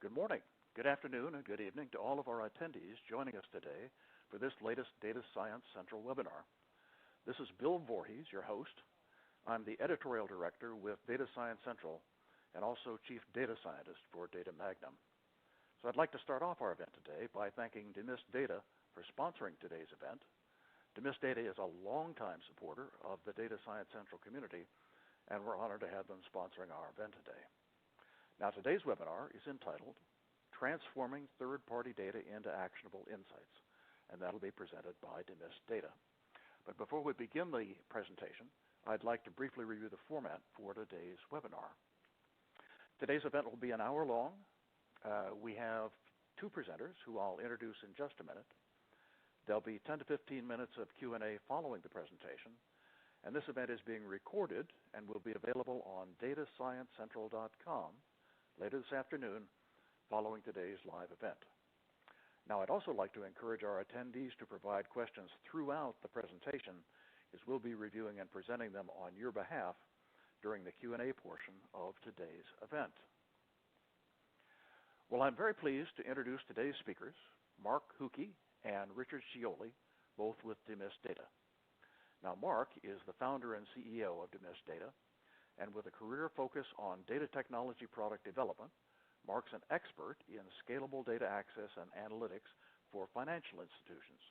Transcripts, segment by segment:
Good morning, good afternoon, and good evening to all of our attendees joining us today for this latest Data Science Central webinar. This is Bill Vorhies, your host. I'm the Editorial Director with Data Science Central and also Chief Data Scientist for Data Magnum. So I'd like to start off our event today by thanking DemystData for sponsoring today's event. DemystData is a longtime supporter of the Data Science Central community, and we're honored to have them sponsoring our event today. Now, today's webinar is entitled Transforming Third-Party Data into Actionable Insights, and that'll be presented by DemystData. But before we begin the presentation, I'd like to briefly review the format for today's webinar. Today's event will be an hour long. We have two presenters who I'll introduce in just a minute. There'll be 10 to 15 minutes of Q&A following the presentation, and this event is being recorded and will be available on datasciencecentral.com later this afternoon following today's live event. Now, I'd also like to encourage our attendees to provide questions throughout the presentation, as we'll be reviewing and presenting them on your behalf during the Q&A portion of today's event. Well, I'm very pleased to introduce today's speakers, Mark Hookey and Richard Scioli, both with DemystData. Now, Mark is the founder and CEO of DemystData, and with a career focus on data technology product development, Mark's an expert in scalable data access and analytics for financial institutions.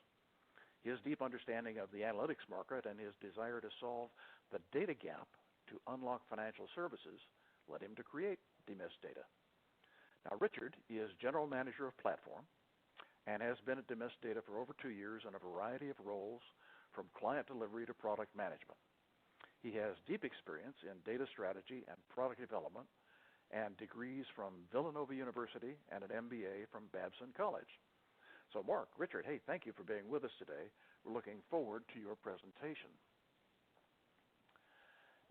His deep understanding of the analytics market and his desire to solve the data gap to unlock financial services led him to create DemystData. Now, Richard is General Manager of Platform and has been at DemystData for over 2 years in a variety of roles from client delivery to product management. He has deep experience in data strategy and product development and degrees from Villanova University and an MBA from Babson College. So Mark, Richard, hey, thank you for being with us today. We're looking forward to your presentation.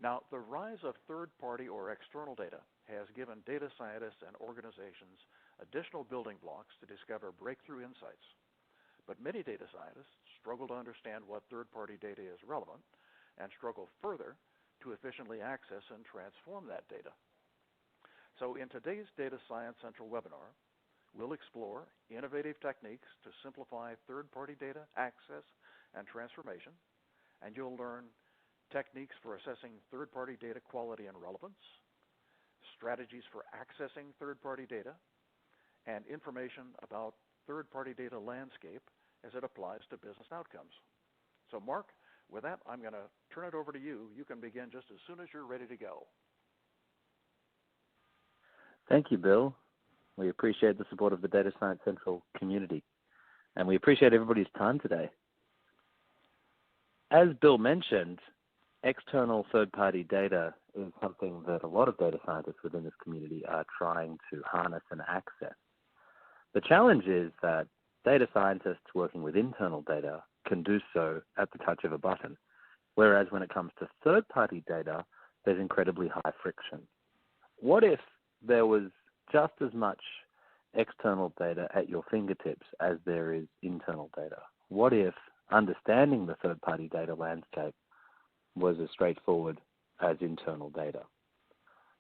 Now, the rise of third-party or external data has given data scientists and organizations additional building blocks to discover breakthrough insights. But many data scientists struggle to understand what third-party data is relevant and struggle further to efficiently access and transform that data. So in today's Data Science Central webinar, we'll explore innovative techniques to simplify third-party data access and transformation, and you'll learn techniques for assessing third-party data quality and relevance, strategies for accessing third-party data, and information about third-party data landscape as it applies to business outcomes. So Mark, with that, I'm going to turn it over to you. You can begin just as soon as you're ready to go. Thank you, Bill. We appreciate the support of the Data Science Central community, and we appreciate everybody's time today. As Bill mentioned, external third-party data is something that a lot of data scientists within this community are trying to harness and access. The challenge is that data scientists working with internal data can do so at the touch of a button, whereas when it comes to third-party data, there's incredibly high friction. What if there was just as much external data at your fingertips as there is internal data? What if understanding the third-party data landscape was as straightforward as internal data?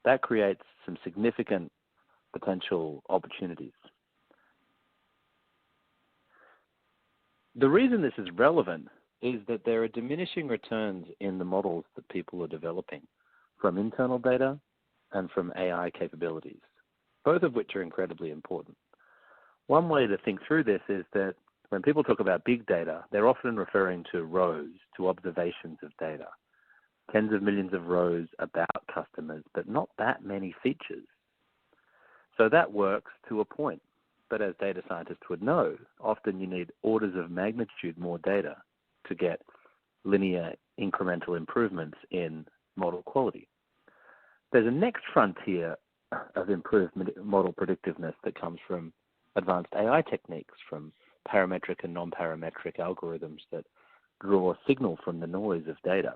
That creates some significant potential opportunities. The reason this is relevant is that there are diminishing returns in the models that people are developing from internal data and from AI capabilities, both of which are incredibly important. One way to think through this is that when people talk about big data, they're often referring to rows, to observations of data, tens of millions of rows about customers, but not that many features. So that works to a point. But as data scientists would know, often you need orders of magnitude more data to get linear incremental improvements in model quality. There's a next frontier of improved model predictiveness that comes from advanced AI techniques, from parametric and non-parametric algorithms that draw a signal from the noise of data.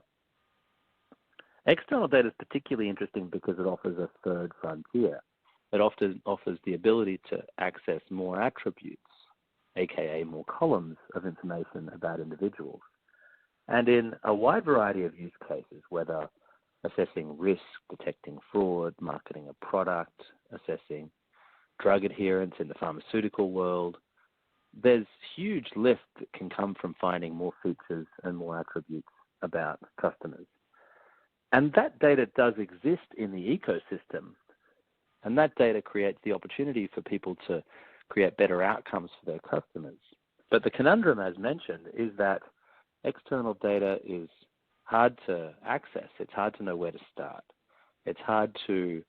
External data is particularly interesting because it offers a third frontier. It often offers the ability to access more attributes, aka more columns of information about individuals. And in a wide variety of use cases, whether assessing risk, detecting fraud, marketing a product, assessing drug adherence in the pharmaceutical world. There's huge lift that can come from finding more features and more attributes about customers. And that data does exist in the ecosystem. And that data creates the opportunity for people to create better outcomes for their customers. But the conundrum, as mentioned, is that external data is hard to access. It's hard to know where to start. It's hard to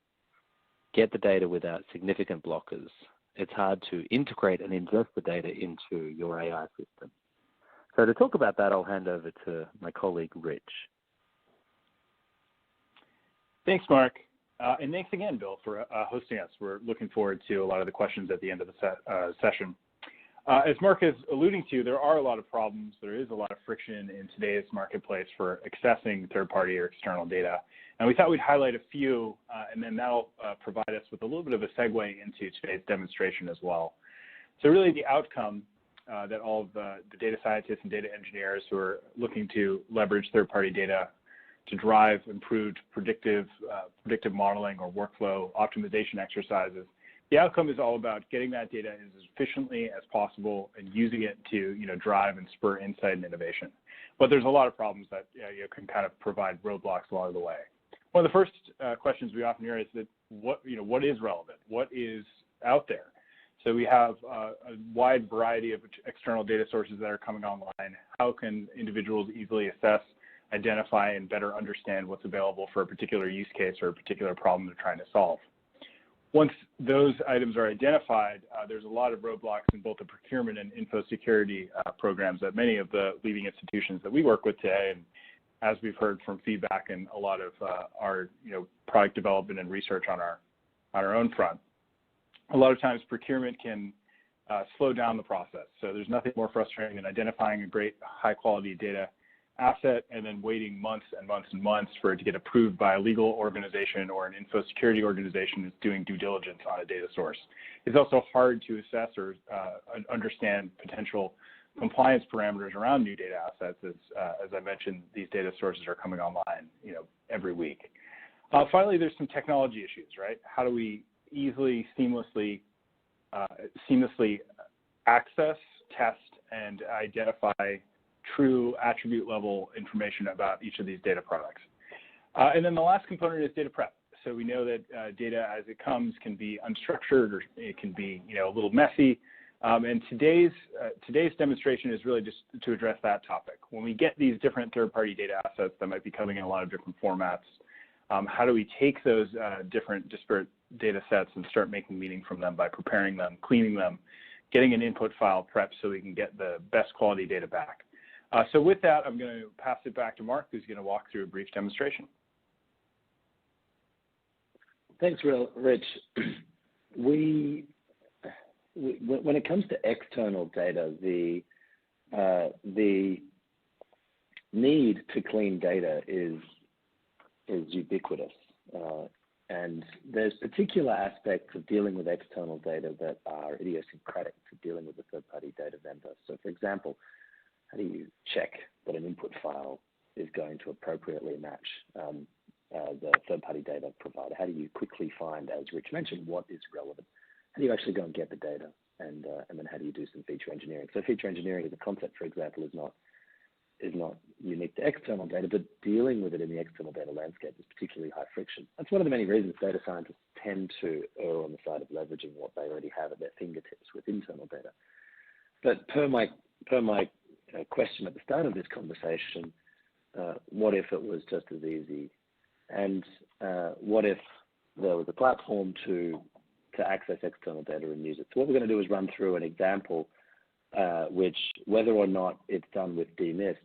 get the data without significant blockers. It's hard to integrate and ingest the data into your AI system. So to talk about that, I'll hand over to my colleague, Rich. Thanks, Mark. And thanks again, Bill, for hosting us. We're looking forward to a lot of the questions at the end of the session. As Mark is alluding to, there are a lot of problems. There is a lot of friction in today's marketplace for accessing third-party or external data. And we thought we'd highlight a few, and then that'll provide us with a little bit of a segue into today's demonstration as well. So really the outcome that all of the data scientists and data engineers who are looking to leverage third-party data to drive improved predictive modeling or workflow optimization exercises, the outcome is all about getting that data as efficiently as possible and using it to drive and spur insight and innovation. But there's a lot of problems that you can kind of provide roadblocks along the way. One of the first questions we often hear is that what is relevant? What is out there? So we have a wide variety of external data sources that are coming online. How can individuals easily assess, identify, and better understand what's available for a particular use case or a particular problem they're trying to solve? Once those items are identified, there's a lot of roadblocks in both the procurement and info security programs at many of the leading institutions that we work with today. And as we've heard from feedback and a lot of our product development and research on our own front, a lot of times procurement can slow down the process. So there's nothing more frustrating than identifying a great high quality data asset and then waiting months and months and months for it to get approved by a legal organization or an info security organization that's doing due diligence on a data source. It's also hard to assess or understand potential compliance parameters around new data assets. As I mentioned, these data sources are coming online, every week. Finally, there's some technology issues, right? How do we easily, seamlessly access, test, and identify true attribute level information about each of these data products? And then the last component is data prep. So we know that data as it comes can be unstructured or it can be a little messy. And today's demonstration is really just to address that topic. When we get these different third-party data assets that might be coming in a lot of different formats, how do we take those different disparate data sets and start making meaning from them by preparing them, cleaning them, getting an input file prep so we can get the best quality data back? So with that, I'm going to pass it back to Mark, who's going to walk through a brief demonstration. Thanks, Rich. When it comes to external data, the need to clean data is ubiquitous. And there's particular aspects of dealing with external data that are idiosyncratic to dealing with a third-party data vendor. So for example, how do you check that an input file is going to appropriately match the third-party data provider? How do you quickly find, as Rich mentioned, what is relevant? How do you actually go and get the data? And then how do you do some feature engineering? So feature engineering as a concept, for example, is not unique to external data, but dealing with it in the external data landscape is particularly high friction. That's one of the many reasons data scientists tend to err on the side of leveraging what they already have at their fingertips with internal data. But per my question at the start of this conversation, what if it was just as easy? And what if there was a platform to access external data and use it? So what we're going to do is run through an example which, whether or not it's done with Demyst,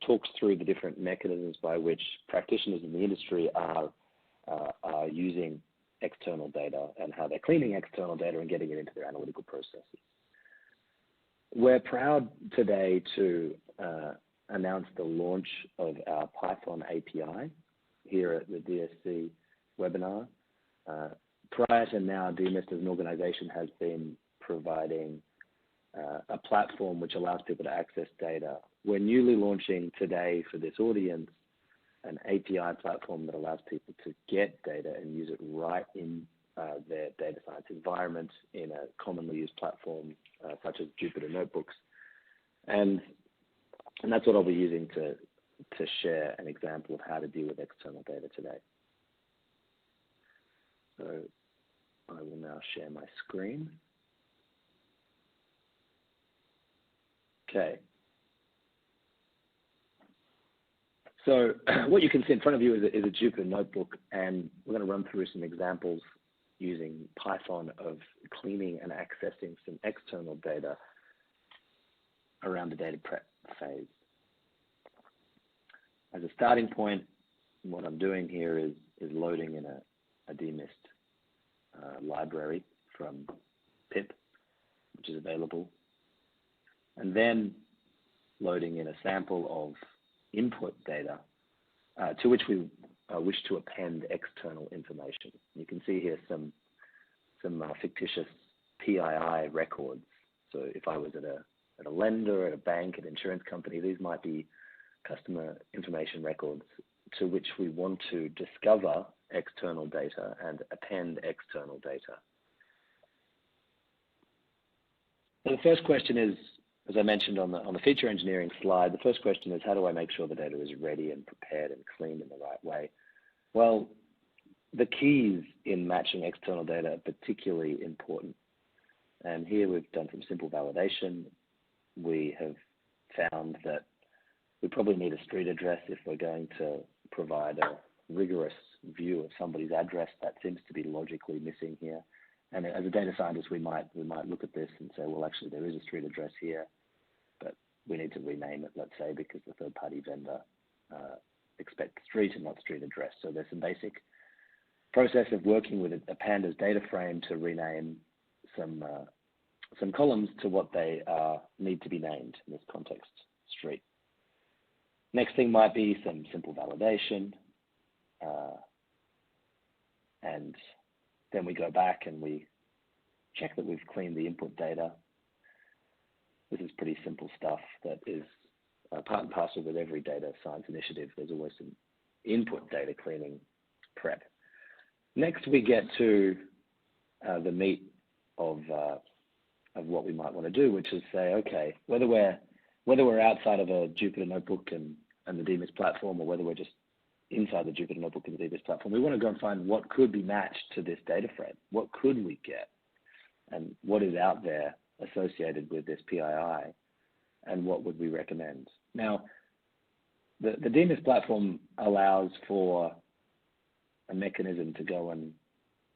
talks through the different mechanisms by which practitioners in the industry are using external data and how they're cleaning external data and getting it into their analytical processes. We're proud today to announce the launch of our Python API here at the DSC webinar. Prior to now, Demyst as an organization has been providing a platform which allows people to access data. We're newly launching today for this audience an API platform that allows people to get data and use it right in their data science environment in a commonly used platform such as Jupyter Notebooks. And that's what I'll be using to share an example of how to deal with external data today. So I will now share my screen. Okay. So what you can see in front of you is a Jupyter Notebook, and we're going to run through some examples using Python of cleaning and accessing some external data around the data prep phase. As a starting point, what I'm doing here is loading in a Demyst library from pip, which is available, and then loading in a sample of input data to which we wish to append external information. You can see here some fictitious PII records. So if I was at a lender, at a bank, an insurance company, these might be customer information records to which we want to discover external data and append external data. So the first question is, as I mentioned on the feature engineering slide, the first question is, how do I make sure the data is ready and prepared and cleaned in the right way? Well, the keys in matching external data are particularly important. And here we've done some simple validation. We have found that we probably need a street address if we're going to provide a rigorous view of somebody's address. That seems to be logically missing here. And as a data scientist, we might look at this and say, well, actually, there is a street address here, but we need to rename it, let's say, because the third-party vendor expects street and not street address. So there's some basic process of working with a pandas data frame to rename some columns to what they need to be named, in this context, street. Next thing might be some simple validation, and then we go back and we check that we've cleaned the input data. This is pretty simple stuff that is part and parcel with every data science initiative. There's always some input data cleaning prep. Next, we get to the meat of what we might want to do, which is say, okay, whether we're outside of a Jupyter Notebook and the Demyst platform, or whether we're just inside the Jupyter Notebook and the Demyst platform, we want to go and find what could be matched to this data frame. What could we get? And what is out there associated with this PII? And what would we recommend? Now, the Demyst platform allows for a mechanism to go and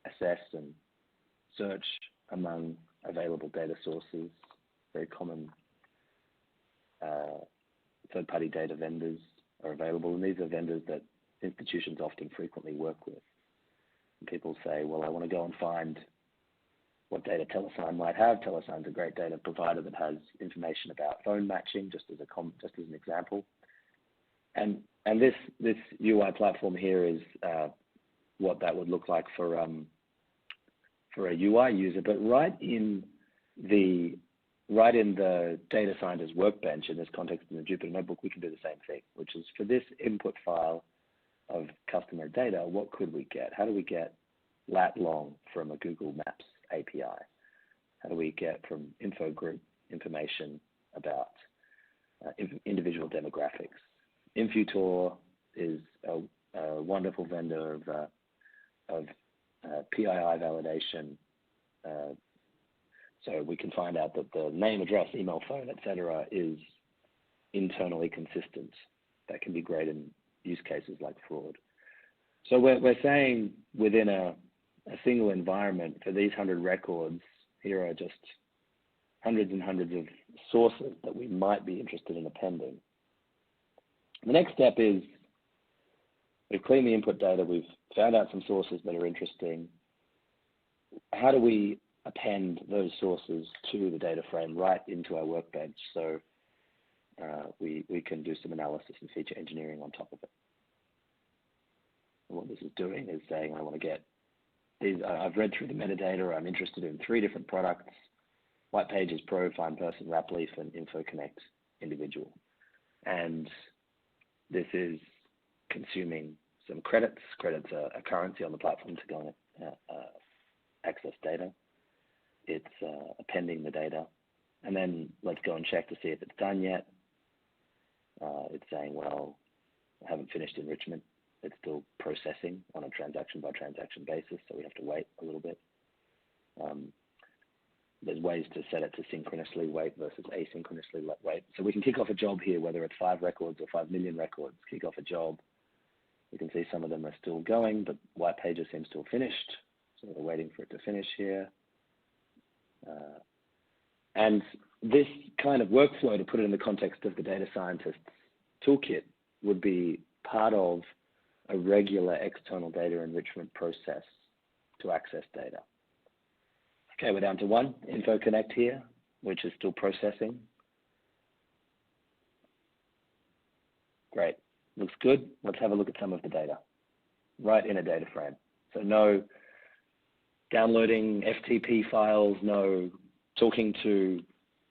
assess and search among available data sources, very common third-party data vendors are available, and these are vendors that institutions often frequently work with. And people say, well, I want to go and find what data Telesign might have. Telesign's a great data provider that has information about phone matching, just as an example. And this UI platform here is what that would look like for a UI user, but right in the data scientist workbench, in this context in the Jupyter Notebook, we can do the same thing, which is for this input file of customer data, what could we get? How do we get lat long from a Google Maps API? How do we get from info group information about individual demographics? Infutor is a wonderful vendor of PII validation. So we can find out that the name, address, email, phone, etc., is internally consistent. That can be great in use cases like fraud. So we're saying within a single environment, for these 100 records, here are just hundreds and hundreds of sources that we might be interested in appending. The next step is we've cleaned the input data, we've found out some sources that are interesting. How do we append those sources to the data frame right into our workbench so we can do some analysis and feature engineering on top of it? And what this is doing is saying, I want to get these, I've read through the metadata, I'm interested in 3 different products: White Pages Pro, Find Person, WrapLeaf, and InfoConnect Individual. And this is consuming some credits. Credits are a currency on the platform to go and access data. It's appending the data. And then let's go and check to see if it's done yet. It's saying, well, I haven't finished enrichment. It's still processing on a transaction by transaction basis, so we have to wait a little bit. There's ways to set it to synchronously wait versus asynchronously wait. So we can kick off a job here, whether it's 5 records or 5 million records, kick off a job. You can see some of them are still going, but white pages seems to have finished. So we're waiting for it to finish here. And this kind of workflow, to put it in the context of the data scientist's toolkit, would be part of a regular external data enrichment process to access data. Okay, we're down to 1, Info Connect here, which is still processing. Great, looks good. Let's have a look at some of the data right in a data frame. So no downloading FTP files, no talking to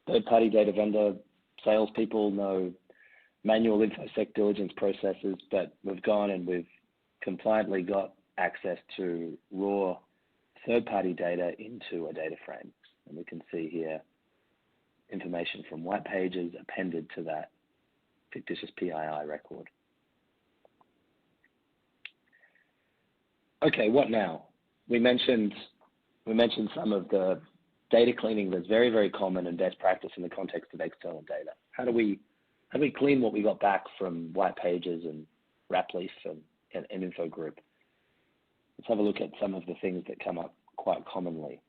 third-party data vendor salespeople, no manual InfoSec diligence processes, but we've gone and we've compliantly got access to raw third-party data into a data frame. And we can see here information from white pages appended to that fictitious PII record. Okay, what now? We mentioned some of the data cleaning that's very, very common and best practice in the context of external data. How do we clean what we got back from white pages and Rapleaf and Info Group? Let's have a look at some of the things that come up quite commonly.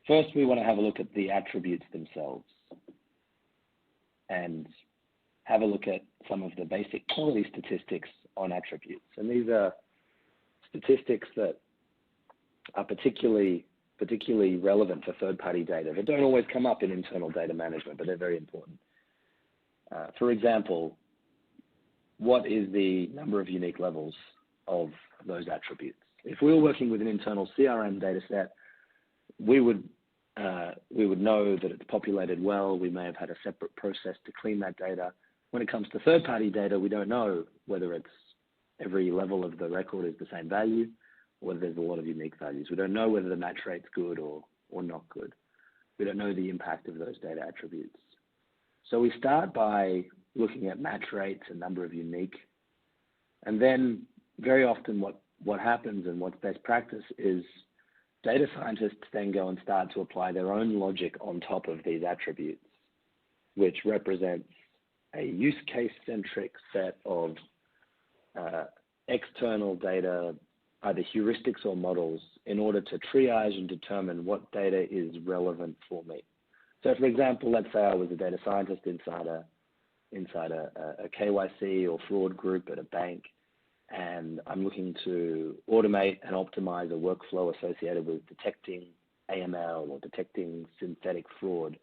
First, we want to have a look at the attributes themselves and have a look at some of the basic quality statistics on attributes. And these are statistics that are particularly relevant for third-party data. They don't always come up in internal data management, but they're very important. For example, what is the number of unique levels of those attributes? If we were working with an internal CRM data set, we would know that it's populated well. We may have had a separate process to clean that data. When it comes to third-party data, we don't know whether it's every level of the record is the same value, or whether there's a lot of unique values. We don't know whether the match rate's good or not good. We don't know the impact of those data attributes. So we start by looking at match rates and number of unique. And then very often what happens and what's best practice is data scientists then go and start to apply their own logic on top of these attributes, which represents a use case centric set of external data, either heuristics or models, in order to triage and determine what data is relevant for me. So for example, let's say I was a data scientist inside a KYC or fraud group at a bank, and I'm looking to automate and optimize a workflow associated with detecting AML or detecting synthetic fraud.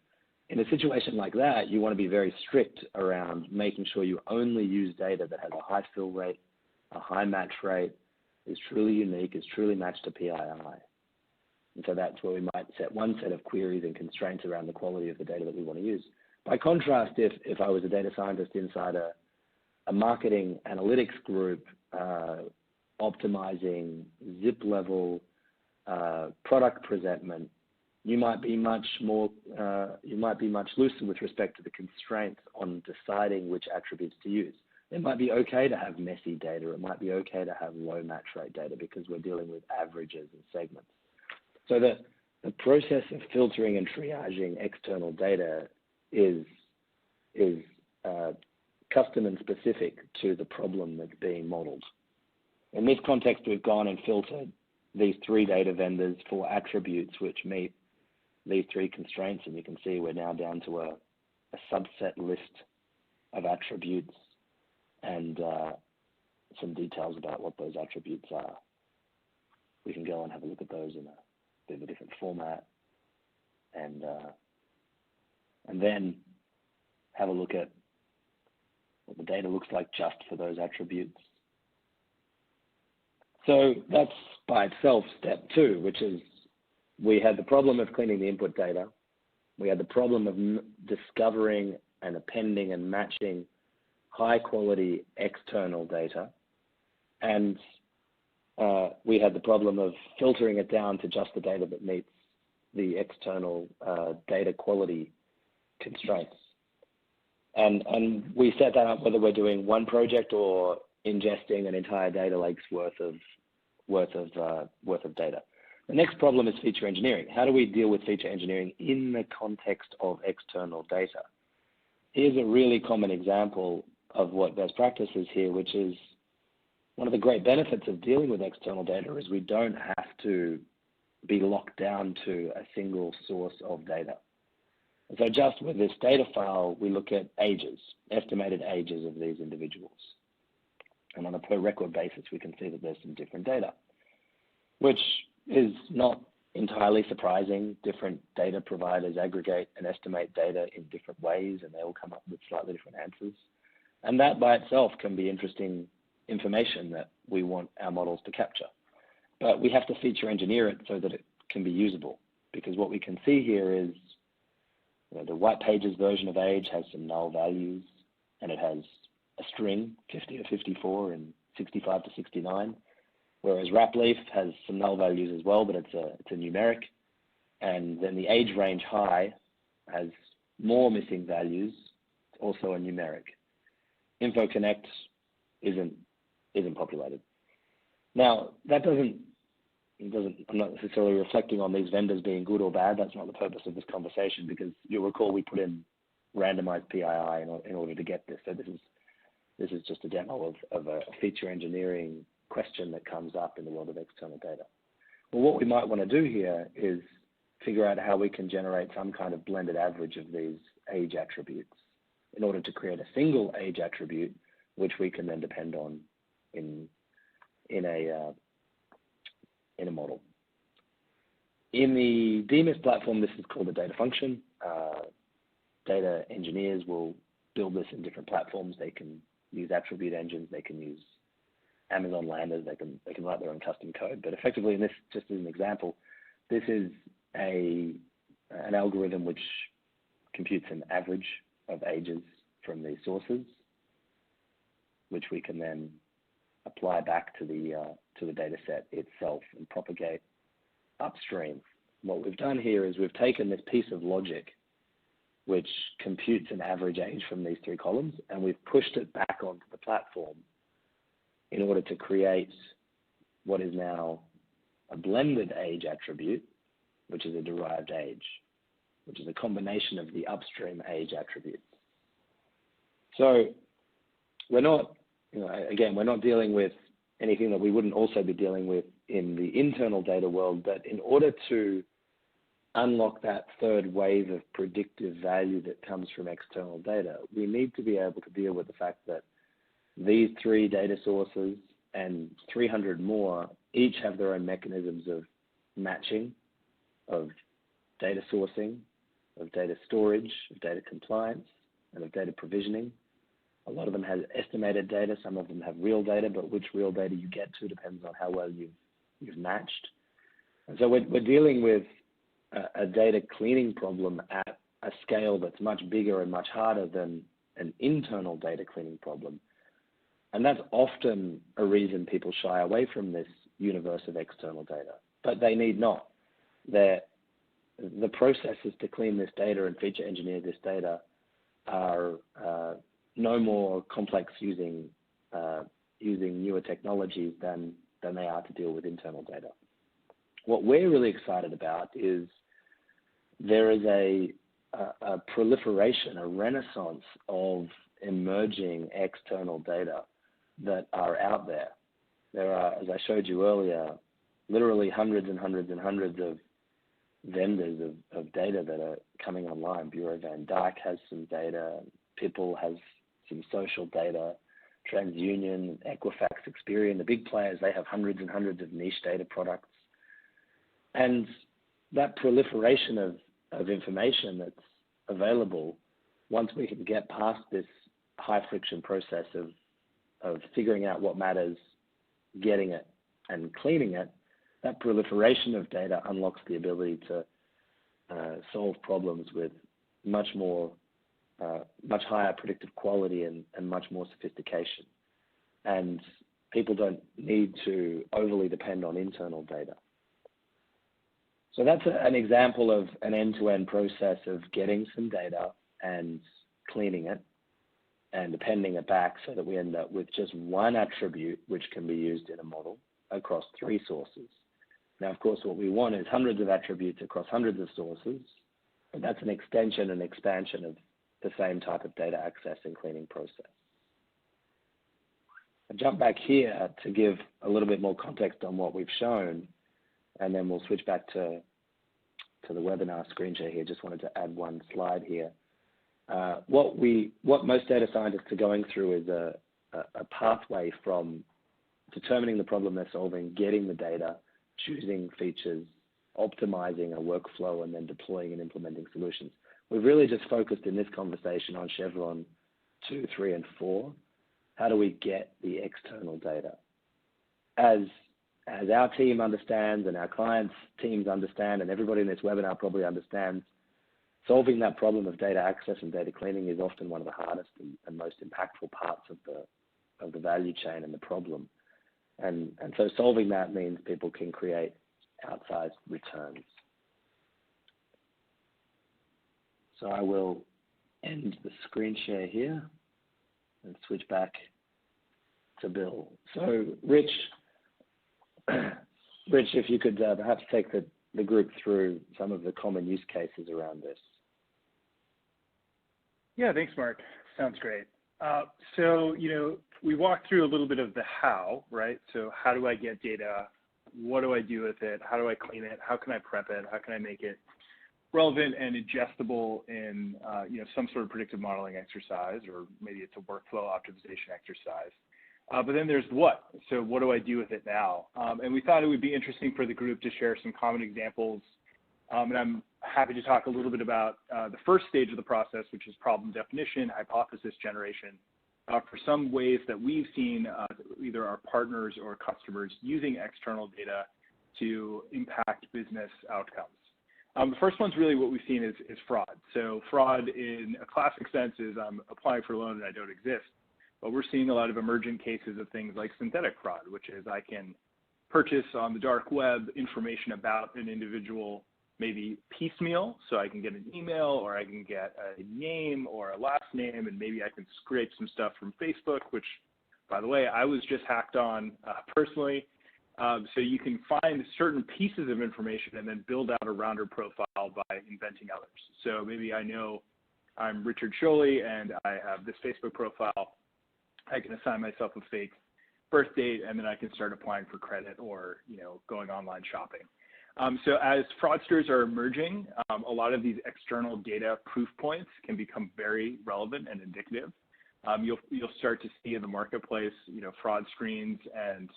In a situation like that, you want to be very strict around making sure you only use data that has a high fill rate, a high match rate, is truly unique, is truly matched to PII. And so that's where we might set one set of queries and constraints around the quality of the data that we want to use. By contrast, if I was a data scientist inside a marketing analytics group, optimizing zip level product presentment, you might be much looser with respect to the constraints on deciding which attributes to use. It might be okay to have messy data. It might be okay to have low match rate data because we're dealing with averages and segments. So the process of filtering and triaging external data is custom and specific to the problem that's being modeled. In this context, we've gone and filtered these 3 data vendors for attributes which meet these 3 constraints, and you can see we're now down to a subset list of attributes and some details about what those attributes are. We can go and have a look at those in a bit of a different format, and then have a look at what the data looks like just for those attributes. So that's by itself step 2, which is we had the problem of cleaning the input data. We had the problem of discovering and appending and matching high quality external data. And we had the problem of filtering it down to just the data that meets the external data quality constraints. And we set that up whether we're doing one project or ingesting an entire data lake's worth of data. The next problem is feature engineering. How do we deal with feature engineering in the context of external data? Here's a really common example of what best practice is here, which is one of the great benefits of dealing with external data is we don't have to be locked down to a single source of data. And so just with this data file, we look at ages, estimated ages of these individuals. And on a per record basis, we can see that there's some different data, which is not entirely surprising. Different data providers aggregate and estimate data in different ways, and they all come up with slightly different answers. And that by itself can be interesting information that we want our models to capture. But we have to feature engineer it so that it can be usable, because what we can see here is the white pages version of age has some null values, and it has a string, 50 to 54 and 65 to 69, whereas wrapleaf has some null values as well, but it's a numeric. And then the age range high has more missing values, also a numeric. InfoConnect isn't populated. Now, that I'm not necessarily reflecting on these vendors being good or bad. That's not the purpose of this conversation, because you'll recall we put in randomized PII in order to get this. So this is just a demo of a feature engineering question that comes up in the world of external data. Well, what we might want to do here is figure out how we can generate some kind of blended average of these age attributes in order to create a single age attribute, which we can then depend on in a model. In the Demys platform, this is called a data function. Data engineers will build this in different platforms. They can use attribute engines. They can use Amazon Lambdas. They can write their own custom code. But effectively, in this, just as an example, this is an algorithm which computes an average of ages from these sources, which we can then apply back to the data set itself and propagate upstream. What we've done here is we've taken this piece of logic which computes an average age from these three columns, and we've pushed it back onto the platform in order to create what is now a blended age attribute, which is a derived age, which is a combination of the upstream age attributes. So we're not, again, we're not dealing with anything that we wouldn't also be dealing with in the internal data world, but in order to unlock that third wave of predictive value that comes from external data, we need to be able to deal with the fact that these three data sources and 300 more each have their own mechanisms of matching, of data sourcing, of data storage, of data compliance, and of data provisioning. A lot of them have estimated data, some of them have real data, but which real data you get to depends on how well you've matched. And so we're dealing with a data cleaning problem at a scale that's much bigger and much harder than an internal data cleaning problem. And that's often a reason people shy away from this universe of external data, but they need not. The processes to clean this data and feature engineer this data are no more complex using newer technologies than they are to deal with internal data. What we're really excited about is there is a proliferation, a renaissance of emerging external data that are out there. There are, as I showed you earlier, literally hundreds and hundreds and hundreds of vendors of data that are coming online. Bureau Van Dyke has some data, Pipple has some social data, TransUnion, Equifax, Experian, the big players, they have hundreds and hundreds of niche data products. And that proliferation of information that's available, once we can get past this high friction process of figuring out what matters, getting it, and cleaning it, that proliferation of data unlocks the ability to solve problems with much higher predictive quality and much more sophistication. And people don't need to overly depend on internal data. So that's an example of an end-to-end process of getting some data and cleaning it and appending it back so that we end up with just one attribute which can be used in a model across 3 sources. Now, of course, what we want is hundreds of attributes across hundreds of sources, but that's an extension and expansion of the same type of data access and cleaning process. I'll jump back here to give a little bit more context on what we've shown, and then we'll switch back to the webinar screen share here. Just wanted to add one slide here. What most data scientists are going through is a pathway from determining the problem they're solving, getting the data, choosing features, optimizing a workflow, and then deploying and implementing solutions. We've really just focused in this conversation on chevron 2, 3, and 4. How do we get the external data? As our team understands and our clients' teams understand, and everybody in this webinar probably understands, solving that problem of data access and data cleaning is often one of the hardest and most impactful parts of the value chain and the problem. And so solving that means people can create outsized returns. So I will end the screen share here and switch back to Bill. So Rich, if you could perhaps take the group through some of the common use cases around this. Yeah, thanks, Mark. Sounds great. So, we walked through a little bit of the how, right? So how do I get data? What do I do with it? How do I clean it? How can I prep it? How can I make it relevant and ingestible in some sort of predictive modeling exercise, or maybe it's a workflow optimization exercise. But then there's what. So what do I do with it now? And we thought it would be interesting for the group to share some common examples. And I'm happy to talk a little bit about the first stage of the process, which is problem definition, hypothesis generation, for some ways that we've seen either our partners or customers using external data to impact business outcomes. The first one's really what we've seen is fraud. So fraud in a classic sense is I'm applying for a loan and I don't exist. But we're seeing a lot of emergent cases of things like synthetic fraud, which is I can purchase on the dark web information about an individual, maybe piecemeal, so I can get an email or I can get a name or a last name, and maybe I can scrape some stuff from Facebook, which, by the way, I was just hacked on personally. So you can find certain pieces of information and then build out a rounder profile by inventing others. So maybe I know I'm Richard Scioli and I have this Facebook profile. I can assign myself a fake birth date, and then I can start applying for credit or going online shopping. So as fraudsters are emerging, a lot of these external data proof points can become very relevant and indicative. You'll start to see in the marketplace, fraud screens and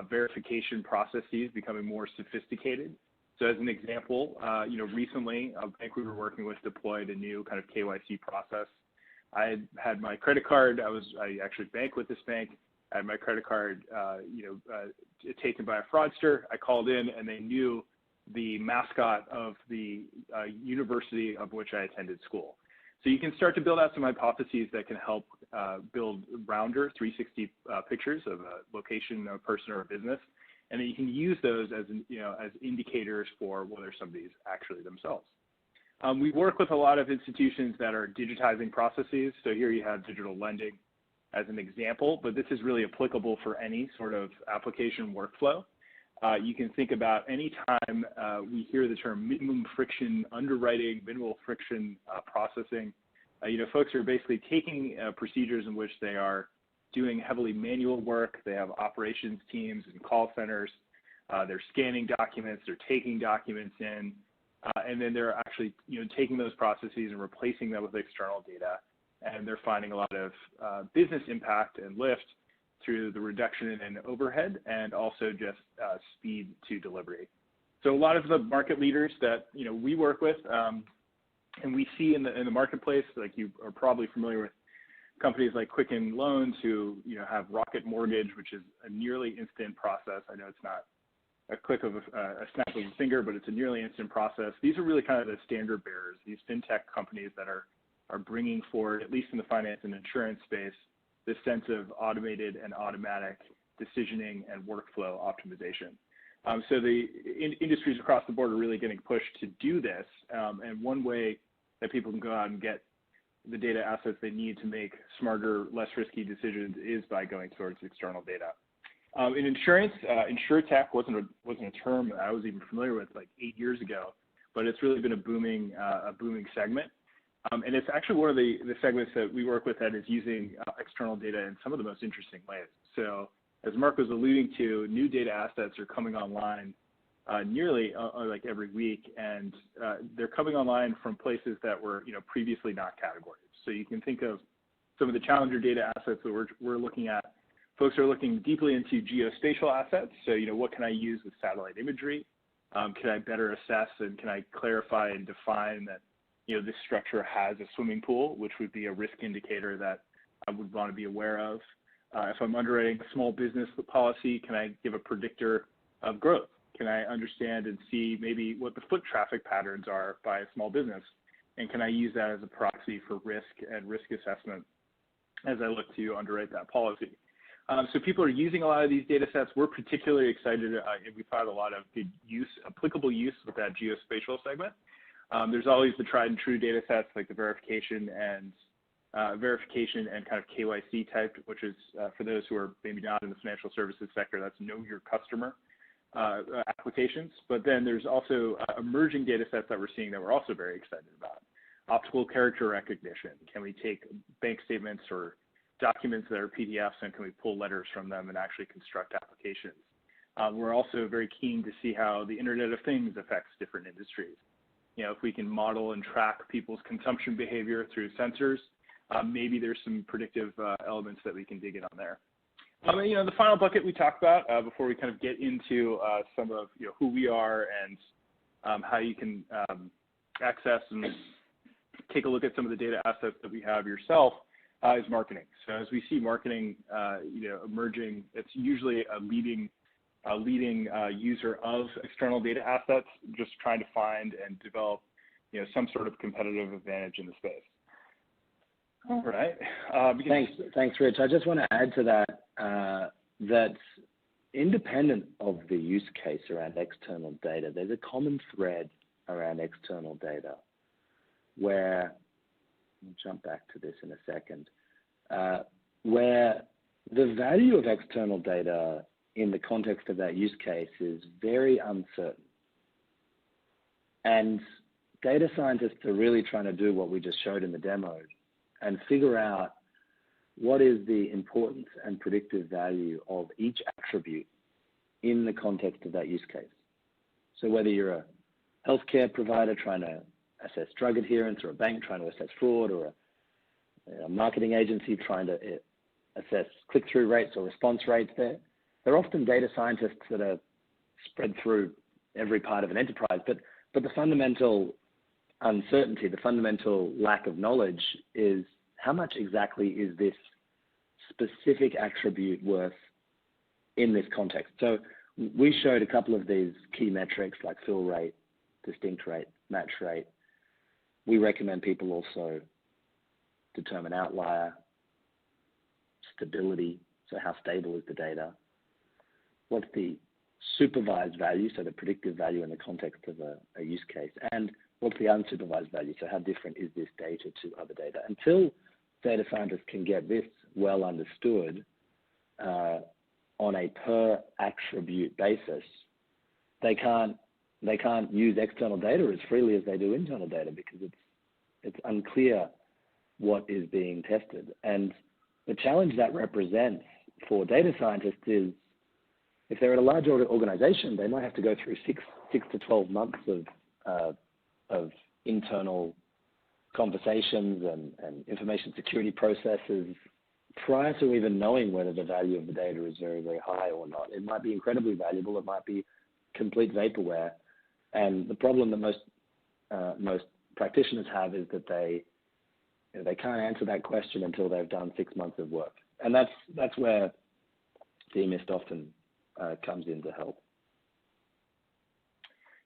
verification processes becoming more sophisticated. So as an example, recently a bank we were working with deployed a new kind of KYC process. I had my credit card. I actually bank with this bank. I had my credit card, taken by a fraudster. I called in, and they knew the mascot of the university of which I attended school. So you can start to build out some hypotheses that can help build rounder 360 pictures of a location, a person, or a business, and then you can use those as as indicators for whether somebody's actually themselves. We work with a lot of institutions that are digitizing processes. So here you have digital lending as an example, but this is really applicable for any sort of application workflow. You can think about any time we hear the term minimum friction underwriting, minimal friction processing. Folks are basically taking procedures in which they are doing heavily manual work. They have operations teams and call centers. They're scanning documents. They're taking documents in. And then they're actually taking those processes and replacing them with external data, and they're finding a lot of business impact and lift through the reduction in overhead and also just speed to delivery. So a lot of the market leaders that we work with and we see in the marketplace, like you are probably familiar with companies like Quicken Loans who have Rocket Mortgage, which is a nearly instant process. I know it's not a click of a snap of a finger, but it's a nearly instant process. These are really kind of the standard bearers, these fintech companies that are bringing forward, at least in the finance and insurance space, this sense of automated and automatic decisioning and workflow optimization. So the industries across the board are really getting pushed to do this, and one way that people can go out and get the data assets they need to make smarter, less risky decisions is by going towards external data. In insurance, insurtech wasn't a term I was even familiar with like 8 years ago, but it's really been a booming segment. And it's actually one of the segments that we work with that is using external data in some of the most interesting ways. So as Mark was alluding to, new data assets are coming online nearly like every week, and they're coming online from places that were previously not categories. So you can think of some of the challenger data assets that we're looking at. Folks are looking deeply into geospatial assets. So what can I use with satellite imagery? Can I better assess and can I clarify and define that this structure has a swimming pool, which would be a risk indicator that I would want to be aware of. If I'm underwriting a small business policy, can I give a predictor of growth? Can I understand and see maybe what the foot traffic patterns are by a small business? And can I use that as a proxy for risk and risk assessment as I look to underwrite that policy? So people are using a lot of these data sets. We're particularly excited. We found a lot of good applicable use with that geospatial segment. There's always the tried and true data sets like the verification and kind of KYC type, which is for those who are maybe not in the financial services sector, that's know your customer applications. But then there's also emerging data sets that we're seeing that we're also very excited about. Optical character recognition. Can we take bank statements or documents that are PDFs and can we pull letters from them and actually construct applications? We're also very keen to see how the Internet of Things affects different industries. If we can model and track people's consumption behavior through sensors, maybe there's some predictive elements that we can dig in on there. The final bucket we talked about before we kind of get into some of who we are and how you can access and take a look at some of the data assets that we have yourself is marketing. So as we see marketing emerging, it's usually a leading user of external data assets, just trying to find and develop some sort of competitive advantage in the space. All right. Thanks, Rich. I just want to add to that that independent of the use case around external data, there's a common thread around external data where, I'll jump back to this in a second, where the value of external data in the context of that use case is very uncertain. And data scientists are really trying to do what we just showed in the demo and figure out what is the importance and predictive value of each attribute in the context of that use case. So whether you're a healthcare provider trying to assess drug adherence, or a bank trying to assess fraud, or a marketing agency trying to assess click-through rates or response rates, they're often data scientists that are spread through every part of an enterprise. But the fundamental uncertainty, the fundamental lack of knowledge is how much exactly is this specific attribute worth in this context. So we showed a couple of these key metrics like fill rate, distinct rate, match rate. We recommend people also determine outlier, stability, so how stable is the data, what's the supervised value, so the predictive value in the context of a use case, and what's the unsupervised value, so how different is this data to other data. Until data scientists can get this well understood on a per attribute basis, they can't use external data as freely as they do internal data because it's unclear what is being tested. And the challenge that represents for data scientists is if they're at a large organization, they might have to go through six to 12 months of internal conversations and information security processes prior to even knowing whether the value of the data is very, very high or not. It might be incredibly valuable. It might be complete vaporware. And the problem that most practitioners have is that they can't answer that question until they've done 6 months of work. And that's where Demist often comes in to help.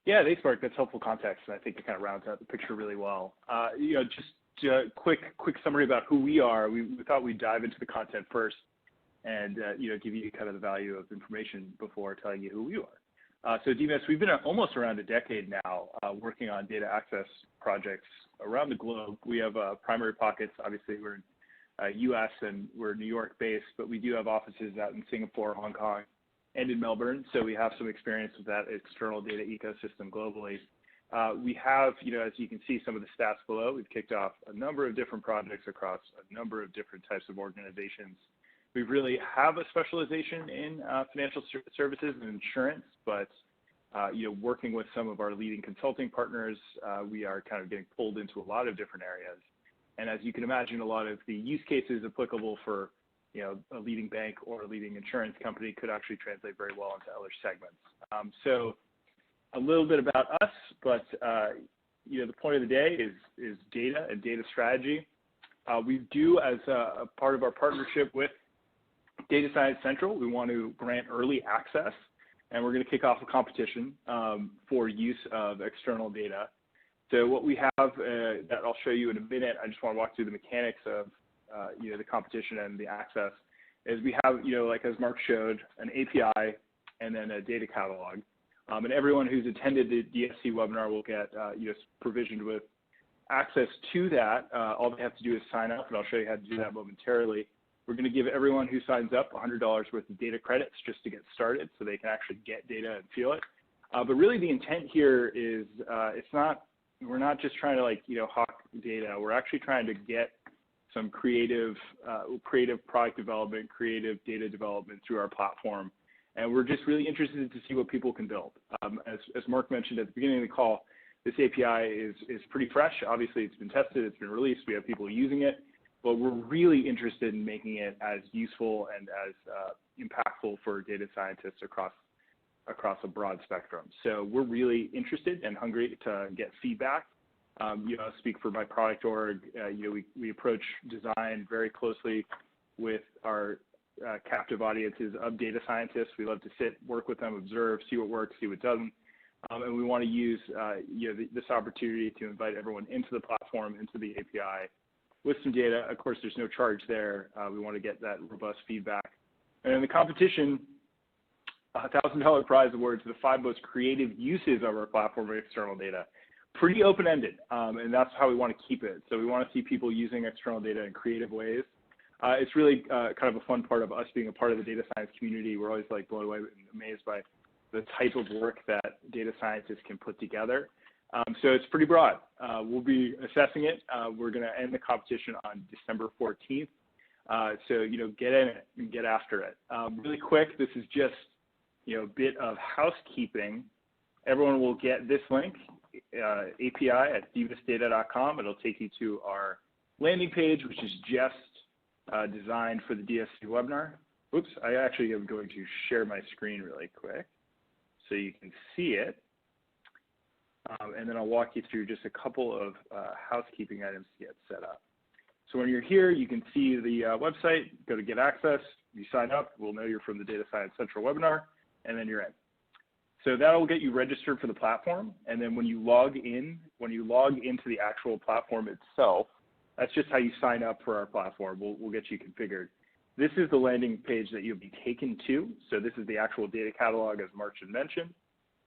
Yeah, thanks, Mark. That's helpful context, and I think it kind of rounds out the picture really well. Just a quick summary about who we are. We thought we'd dive into the content first. and give you kind of the value of information before telling you who we are. So DMIS, we've been almost around a decade now working on data access projects around the globe. We have primary pockets. Obviously, we're in US and we're New York based, but we do have offices out in Singapore, Hong Kong, and in Melbourne. So we have some experience with that external data ecosystem globally. We have, as you can see some of the stats below, we've kicked off a number of different projects across a number of different types of organizations. We really have a specialization in financial services and insurance, but working with some of our leading consulting partners, we are kind of getting pulled into a lot of different areas. And as you can imagine, a lot of the use cases applicable for a leading bank or a leading insurance company could actually translate very well into other segments. So a little bit about us, but the point of the day is data and data strategy. We do, as a part of our partnership with Data Science Central, we want to grant early access, and we're going to kick off a competition for use of external data. So what we have that I'll show you in a minute, I just want to walk through the mechanics of the competition and the access, is we have, like as Mark showed, an API and then a data catalog. And everyone who's attended the DSC webinar will get provisioned with access to that. All they have to do is sign up, and I'll show you how to do that momentarily. We're going to give everyone who signs up $100 worth of data credits just to get started so they can actually get data and feel it. But really the intent here is we're not just trying to hawk data. We're actually trying to get some creative product development, creative data development through our platform. And we're just really interested to see what people can build. As Mark mentioned at the beginning of the call, this API is pretty fresh. Obviously, it's been tested, it's been released, we have people using it, but we're really interested in making it as useful and as impactful for data scientists across a broad spectrum. So we're really interested and hungry to get feedback. I'll speak for my product org. We approach design very closely with our captive audiences of data scientists. We love to sit, work with them, observe, see what works, see what doesn't. And we want to use this opportunity to invite everyone into the platform, into the API with some data. Of course, there's no charge there. We want to get that robust feedback. And in the competition, $1,000 prize award to the 5 most creative uses of our platform of external data. Pretty open-ended, and that's how we want to keep it. So we want to see people using external data in creative ways. It's really kind of a fun part of us being a part of the data science community. We're always blown away and amazed by the type of work that data scientists can put together. So it's pretty broad. We'll be assessing it. We're going to end the competition on December 14th. So get in it and get after it. Really quick, this is just a bit of housekeeping. Everyone will get this link, API at DemystData.com. It'll take you to our landing page, which is just designed for the DSC webinar. Oops, I actually am going to share my screen really quick so you can see it. And then I'll walk you through just a couple of housekeeping items to get set up. So when you're here, you can see the website, go to get access, you sign up, we'll know you're from the Data Science Central webinar, and then you're in. So that'll get you registered for the platform, and then when you log into the actual platform itself, that's just how you sign up for our platform. We'll get you configured. This is the landing page that you'll be taken to. So this is the actual data catalog, as Mark had mentioned.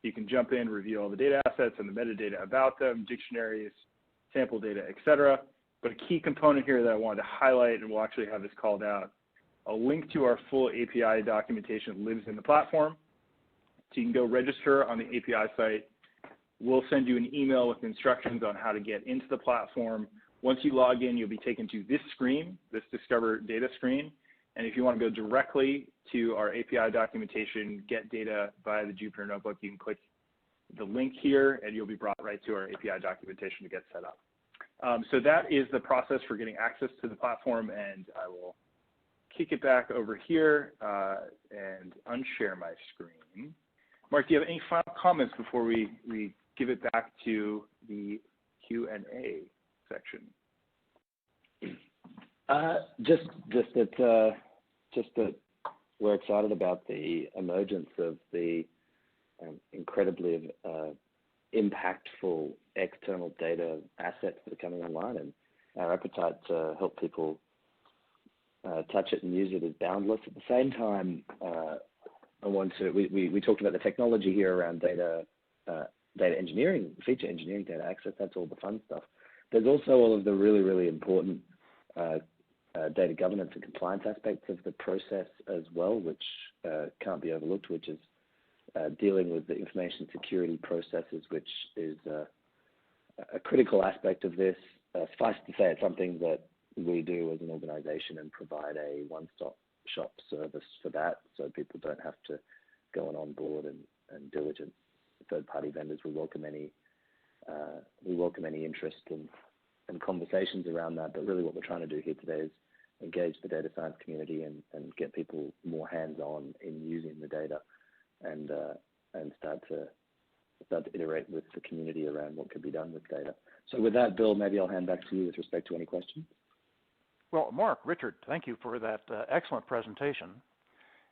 You can jump in, review all the data assets and the metadata about them, dictionaries, sample data, etc. But a key component here that I wanted to highlight, and we'll actually have this called out, a link to our full API documentation lives in the platform. So you can go register on the API site. We'll send you an email with instructions on how to get into the platform. Once you log in, you'll be taken to this screen, this Discover Data screen. And if you want to go directly to our API documentation, get data via the Jupyter Notebook, you can click the link here, and you'll be brought right to our API documentation to get set up. So that is the process for getting access to the platform, and I will kick it back over here and unshare my screen. Mark, do you have any final comments before we give it back to the Q&A section? Just that we're excited about the emergence of the incredibly impactful external data assets that are coming online, and our appetite to help people touch it and use it is boundless. At the same time, we talked about the technology here around data engineering, feature engineering, data access. That's all the fun stuff. There's also all of the really, really important data governance and compliance aspects of the process as well, which can't be overlooked, which is dealing with the information security processes, which is a critical aspect of this. Suffice to say, it's something that we do as an organization and provide a one-stop shop service for that, so people don't have to go and onboard and diligence third-party vendors. We welcome any interest and conversations around that. But really, what we're trying to do here today is engage the data science community and get people more hands-on in using the data, and start to iterate with the community around what could be done with data. So with that, Bill, maybe I'll hand back to you with respect to any questions. Well, Mark, Richard, thank you for that excellent presentation.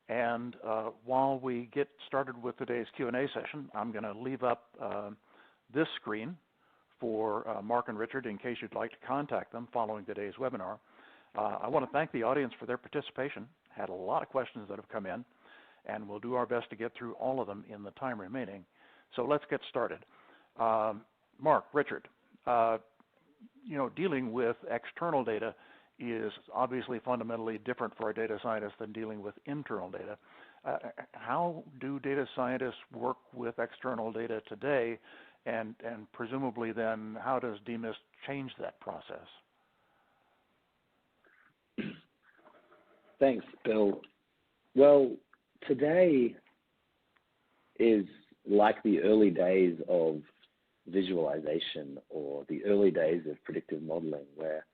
And while we get started with today's Q&A session, I'm going to leave up this screen for Mark and Richard in case you'd like to contact them following today's webinar. I want to thank the audience for their participation. Had a lot of questions that have come in, and we'll do our best to get through all of them in the time remaining. So let's get started. Mark, Richard, dealing with external data is obviously fundamentally different for a data scientist than dealing with internal data. How do data scientists work with external data today, and presumably then how does Demyst change that process? Thanks, Bill. Well, today is like the early days of visualization or the early days of predictive modeling, where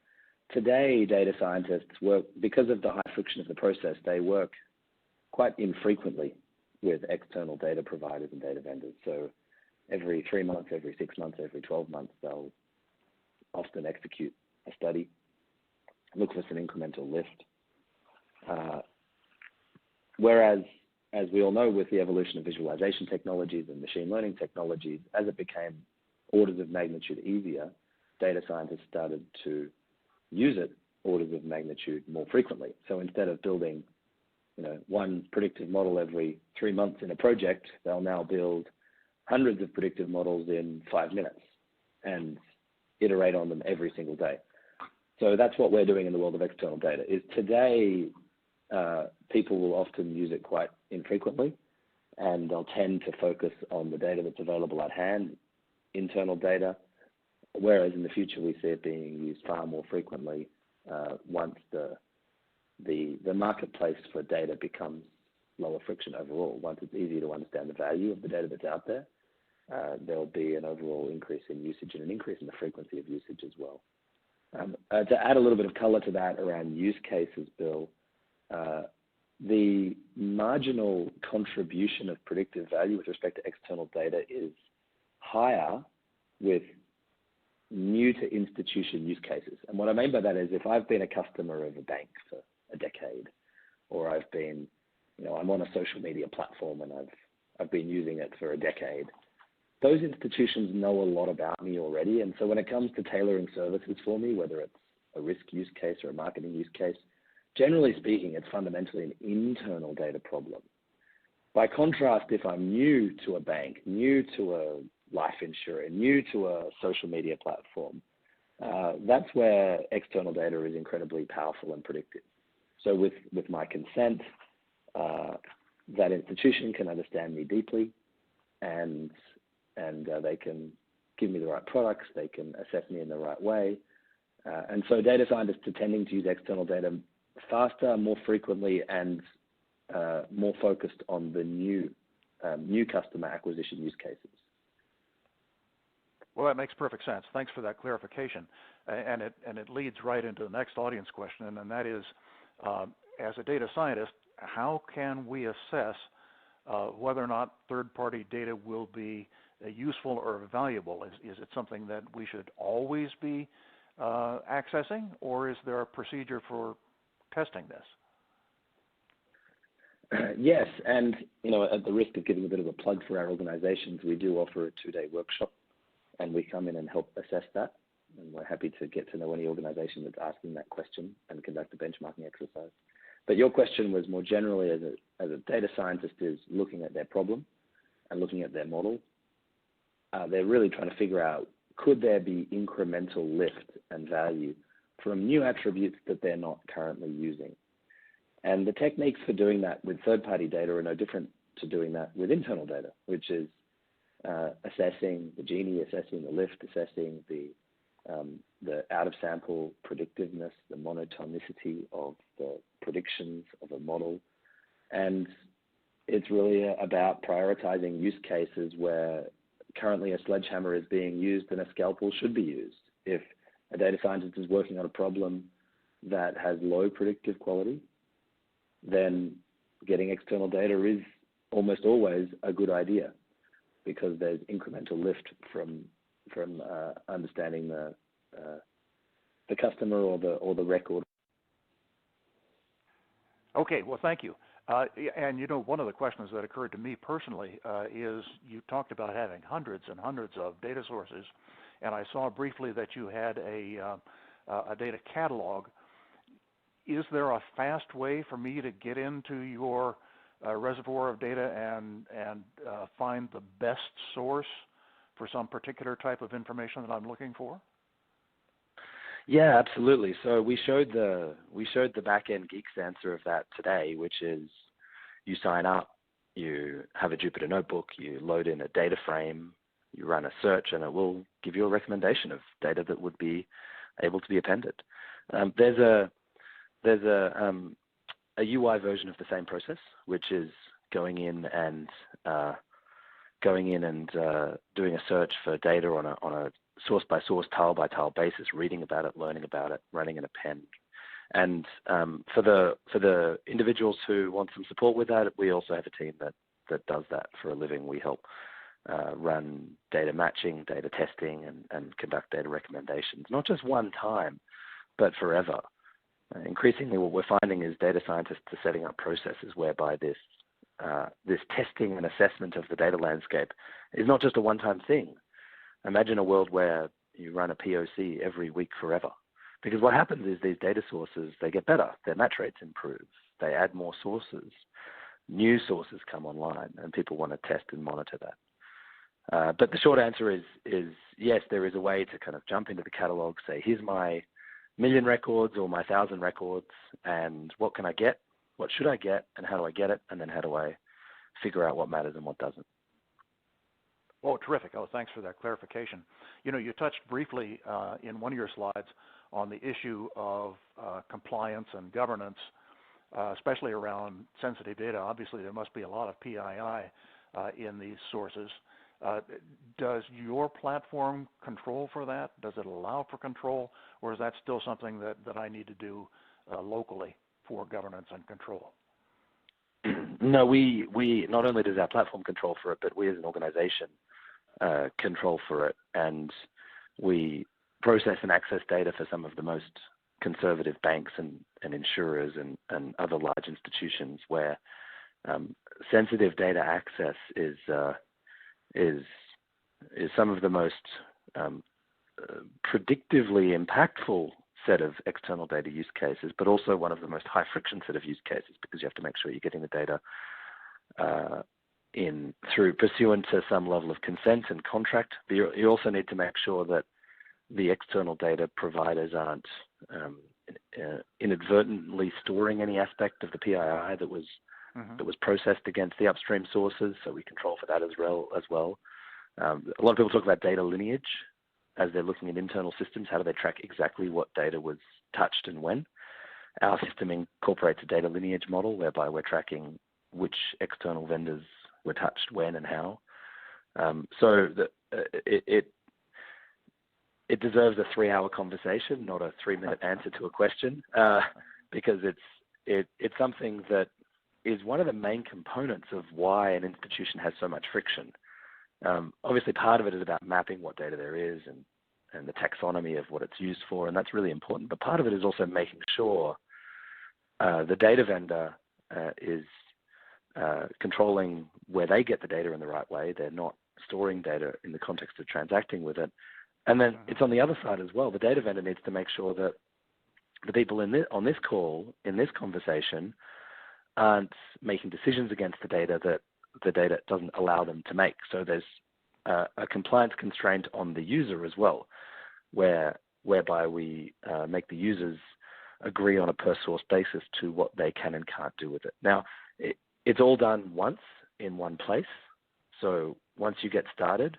today data scientists work, because of the high friction of the process, they work quite infrequently with external data providers and data vendors. So every 3 months, every 6 months, every 12 months, they'll often execute a study, look for some incremental lift. Whereas, as we all know, with the evolution of visualization technologies and machine learning technologies, as it became orders of magnitude easier, data scientists started to use it orders of magnitude more frequently. So instead of building, one predictive model every 3 months in a project, they'll now build hundreds of predictive models in 5 minutes and iterate on them every single day. So that's what we're doing in the world of external data. Is today, people will often use it quite infrequently, and they'll tend to focus on the data that's available at hand, internal data, whereas in the future we see it being used far more frequently once the marketplace for data becomes lower friction overall. Once it's easier to understand the value of the data that's out there, there'll be an overall increase in usage and an increase in the frequency of usage as well. To add a little bit of color to that around use cases, Bill, the marginal contribution of predictive value with respect to external data is higher with new to institution use cases. And what I mean by that is, if I've been a customer of a bank for a decade, or I've been, I'm on a social media platform and I've been using it for a decade, those institutions know a lot about me already. And so when it comes to tailoring services for me, whether it's a risk use case or a marketing use case, generally speaking, it's fundamentally an internal data problem. By contrast, if I'm new to a bank, new to a life insurer, new to a social media platform, that's where external data is incredibly powerful and predictive. So with my consent, that institution can understand me deeply, and they can give me the right products, they can assess me in the right way. And so data scientists are tending to use external data faster, more frequently, and more focused on the new customer acquisition use cases. Well, that makes perfect sense. Thanks for that clarification. And it leads right into the next audience question, and that is, as a data scientist, how can we assess whether or not third-party data will be useful or valuable? Is it something that we should always be accessing, or is there a procedure for testing this? Yes, and at the risk of giving a bit of a plug for our organizations, we do offer a 2-day workshop, and we come in and help assess that. and we're happy to get to know any organization that's asking that question and conduct a benchmarking exercise. But your question was more generally as a data scientist is looking at their problem and looking at their model. They're really trying to figure out, could there be incremental lift and value from new attributes that they're not currently using? And the techniques for doing that with third-party data are no different to doing that with internal data, which is assessing the Gini, assessing the lift, assessing the out-of-sample predictiveness, the monotonicity of the predictions of a model. And it's really about prioritizing use cases where currently a sledgehammer is being used and a scalpel should be used. If a data scientist is working on a problem that has low predictive quality, then getting external data is almost always a good idea because there's incremental lift from understanding the customer or the record. Okay, well, thank you. And you know, one of the questions that occurred to me personally is you talked about having hundreds and hundreds of data sources, and I saw briefly that you had a data catalog. Is there a fast way for me to get into your reservoir of data and find the best source for some particular type of information that I'm looking for? Yeah, absolutely. So we showed the back-end geeks answer of that today, which is you sign up, you have a Jupyter notebook, you load in a data frame, you run a search, and it will give you a recommendation of data that would be able to be appended. There's a UI version of the same process, which is going in and doing a search for data on a source by source, tile by tile basis, reading about it, learning about it, running an append. And for the individuals who want some support with that, we also have a team that does that for a living. We help run data matching, data testing, and conduct data recommendations, not just one time, but forever. Increasingly, what we're finding is data scientists are setting up processes whereby this testing and assessment of the data landscape is not just a one-time thing. Imagine a world where you run a POC every week forever. Because what happens is these data sources, they get better. Their match rates improve. They add more sources. New sources come online, and people want to test and monitor that. But the short answer is yes, there is a way to kind of jump into the catalog, say, here's my 1,000,000 records or my 1,000 records, and what can I get? What should I get, and how do I get it? And then how do I figure out what matters and what doesn't? Oh, terrific. Oh, thanks for that clarification. You know, you touched briefly in one of your slides on the issue of compliance and governance, especially around sensitive data. Obviously, there must be a lot of PII in these sources. Does your platform control for that? Does it allow for control, or is that still something that I need to do locally for governance and control? No, we not only does our platform control for it, but we as an organization control for it, and we process and access data for some of the most conservative banks and insurers and other large institutions where sensitive data access is some of the most predictively impactful set of external data use cases, but also one of the most high friction set of use cases because you have to make sure you're getting the data in through pursuant to some level of consent and contract. But you also need to make sure that the external data providers aren't inadvertently storing any aspect of the PII that was processed against the upstream sources, so we control for that as well. A lot of people talk about data lineage as they're looking at internal systems. How do they track exactly what data was touched and when? Our system incorporates a data lineage model whereby we're tracking which external vendors were touched when and how. So it deserves a 3-hour conversation, not a 3-minute answer to a question, because it's something that is one of the main components of why an institution has so much friction. Obviously, part of it is about mapping what data there is and the taxonomy of what it's used for, and that's really important. But part of it is also making sure the data vendor is controlling where they get the data in the right way. They're not storing data in the context of transacting with it, And then it's on the other side as well. The data vendor needs to make sure that the people on this call, in this conversation, aren't making decisions against the data that the data doesn't allow them to make. So there's a compliance constraint on the user as well, whereby we make the users agree on a per source basis to what they can and can't do with it. Now, it's all done once in one place. So once you get started,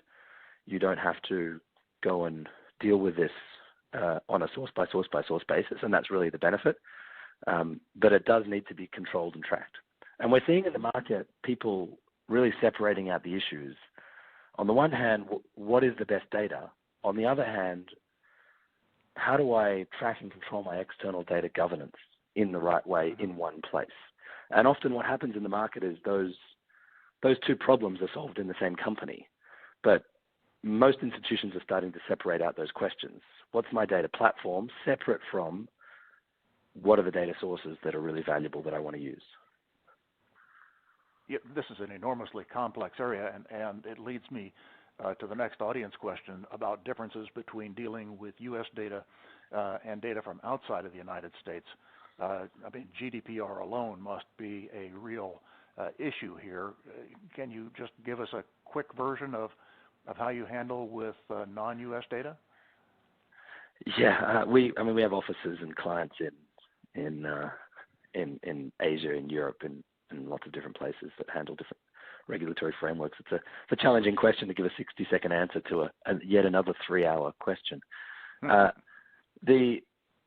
you don't have to go and deal with this on a source by source by source basis, and that's really the benefit. But it does need to be controlled and tracked. And we're seeing in the market people really separating out the issues. On the one hand, what is the best data? On the other hand, how do I track and control my external data governance in the right way in one place? And often what happens in the market is those two problems are solved in the same company. But most institutions are starting to separate out those questions. What's my data platform separate from what are the data sources that are really valuable that I want to use? Yeah, this is an enormously complex area, and it leads me to the next audience question about differences between dealing with U.S. data and data from outside of the United States. I mean, GDPR alone must be a real issue here. Can you just give us a quick version of how you handle with non-U.S. data? Yeah, we have offices and clients in Asia, in Europe, and lots of different places that handle different regulatory frameworks. It's a challenging question to give a 60-second answer to yet another 3-hour question. The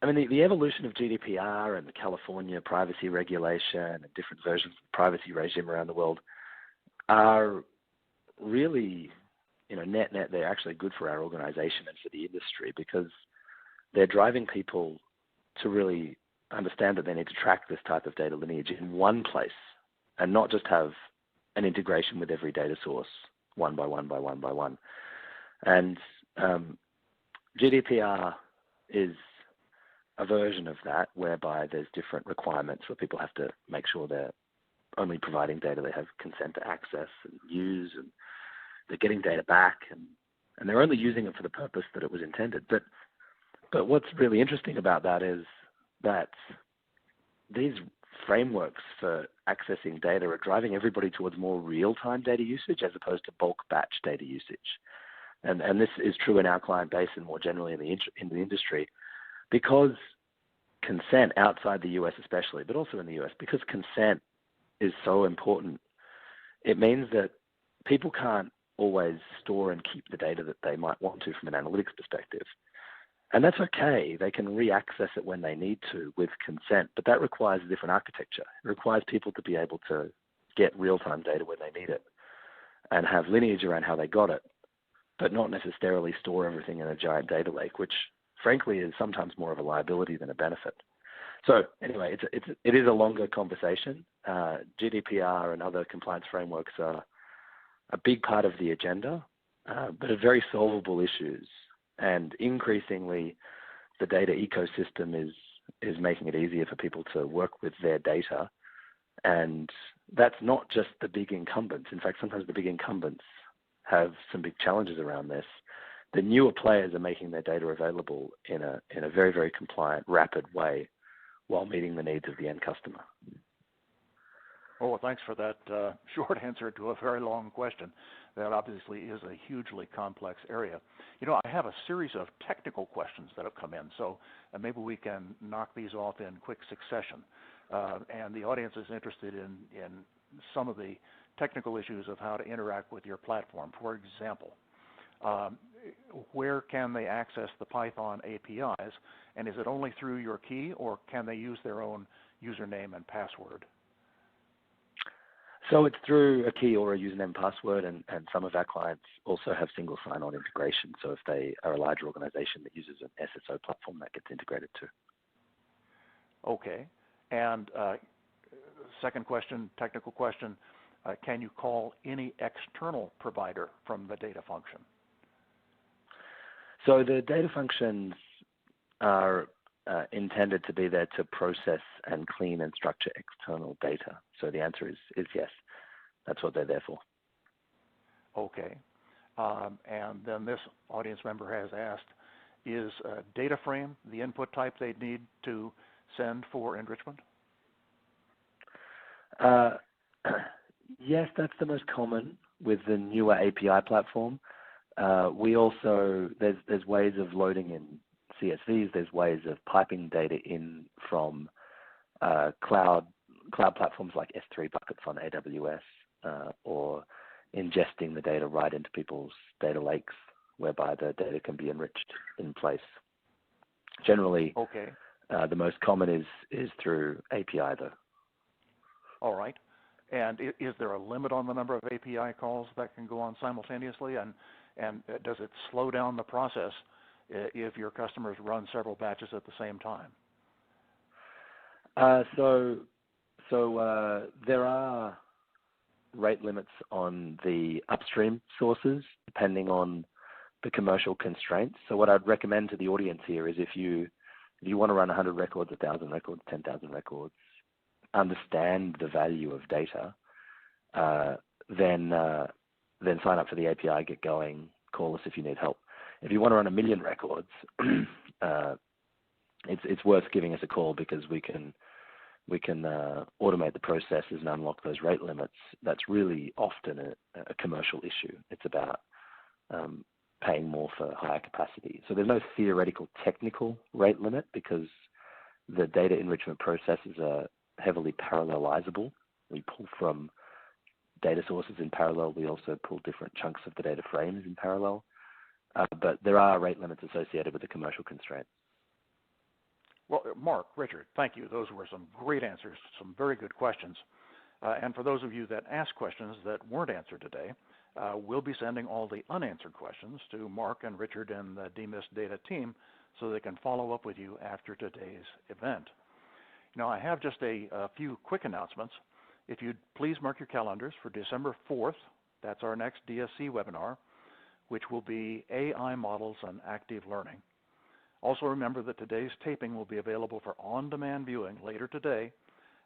evolution of GDPR and the California privacy regulation and different versions of the privacy regime around the world are really, net, they're actually good for our organization and for the industry because they're driving people to really understand that they need to track this type of data lineage in one place and not just have an integration with every data source one by one by one by one. And GDPR is a version of that whereby there's different requirements where people have to make sure they're only providing data they have consent to access and use, and they're getting data back, and they're only using it for the purpose that it was intended. But what's really interesting about that is that these frameworks for accessing data are driving everybody towards more real-time data usage as opposed to bulk batch data usage. And this is true in our client base and more generally in the industry, because consent outside the US especially, but also in the US, because consent is so important, it means that people can't always store and keep the data that they might want to from an analytics perspective. And that's okay. They can re-access it when they need to with consent, but that requires a different architecture. It requires people to be able to get real-time data when they need it and have lineage around how they got it, but not necessarily store everything in a giant data lake, which frankly is sometimes more of a liability than a benefit. So anyway, it is a longer conversation. GDPR and other compliance frameworks are a big part of the agenda, but are very solvable issues. And increasingly, the data ecosystem is making it easier for people to work with their data. And that's not just the big incumbents. In fact, sometimes the big incumbents have some big challenges around this. The newer players are making their data available in a very, very compliant, rapid way while meeting the needs of the end customer. Oh, well, thanks for that short answer to a very long question. That obviously is a hugely complex area. I have a series of technical questions that have come in, so maybe we can knock these off in quick succession. And the audience is interested in some of the technical issues of how to interact with your platform. For example, where can they access the Python APIs, and is it only through your key, or can they use their own username and password? So it's through a key or a username and password, and some of our clients also have single sign-on integration. So if they are a larger organization that uses an SSO platform, that gets integrated too. Okay. And second question, technical question, can you call any external provider from the data function? So the data functions are intended to be there to process and clean and structure external data. So the answer is yes. That's what they're there for. Okay. And then this audience member has asked, is data frame the input type they'd need to send for enrichment? Yes, that's the most common with the newer API platform. We also, there's ways of loading in CSVs, there's ways of piping data in from cloud platforms like S3 buckets on AWS, or ingesting the data right into people's data lakes, whereby the data can be enriched in place. Generally, okay. The most common is through API, though. All right. And is there a limit on the number of API calls that can go on simultaneously? And does it slow down the process if your customers run several batches at the same time? So there are rate limits on the upstream sources, depending on the commercial constraints. So what I'd recommend to the audience here is if you want to run 100 records, 1,000 records, 10,000 records, understand the value of data, then sign up for the API, get going, call us if you need help. If you want to run 1 million records, it's worth giving us a call, because we can automate the processes and unlock those rate limits. That's really often a commercial issue. It's about paying more for higher capacity. So there's no theoretical technical rate limit, because the data enrichment processes are heavily parallelizable. We pull from data sources in parallel. We also pull different chunks of the data frames in parallel. But there are rate limits associated with the commercial constraints. Well, Mark, Richard, thank you. Those were some great answers, some very good questions. And for those of you that asked questions that weren't answered today, we'll be sending all the unanswered questions to Mark and Richard and the DemystData team so they can follow up with you after today's event. Now, I have just a few quick announcements. If you'd please mark your calendars for December 4th, that's our next DSC webinar, which will be AI models and active learning. Also remember that today's taping will be available for on-demand viewing later today,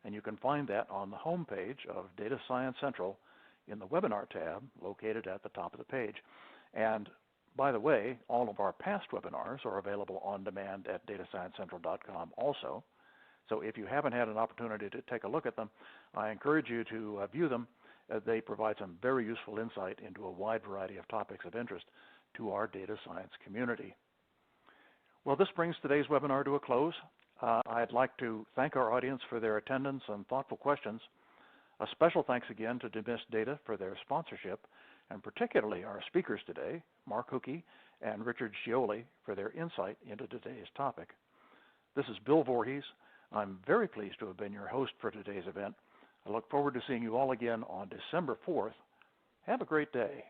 and you can find that on the home page of Data Science Central in the webinar tab located at the top of the page. And by the way, all of our past webinars are available on demand at datasciencecentral.com also. So if you haven't had an opportunity to take a look at them, I encourage you to view them. They provide some very useful insight into a wide variety of topics of interest to our data science community. Well, this brings today's webinar to a close. I'd like to thank our audience for their attendance and thoughtful questions. A special thanks again to DemystData for their sponsorship, and particularly our speakers today, Mark Hookey and Richard Scioli, for their insight into today's topic. This is Bill Vorhies. I'm very pleased to have been your host for today's event. I look forward to seeing you all again on December 4th. Have a great day.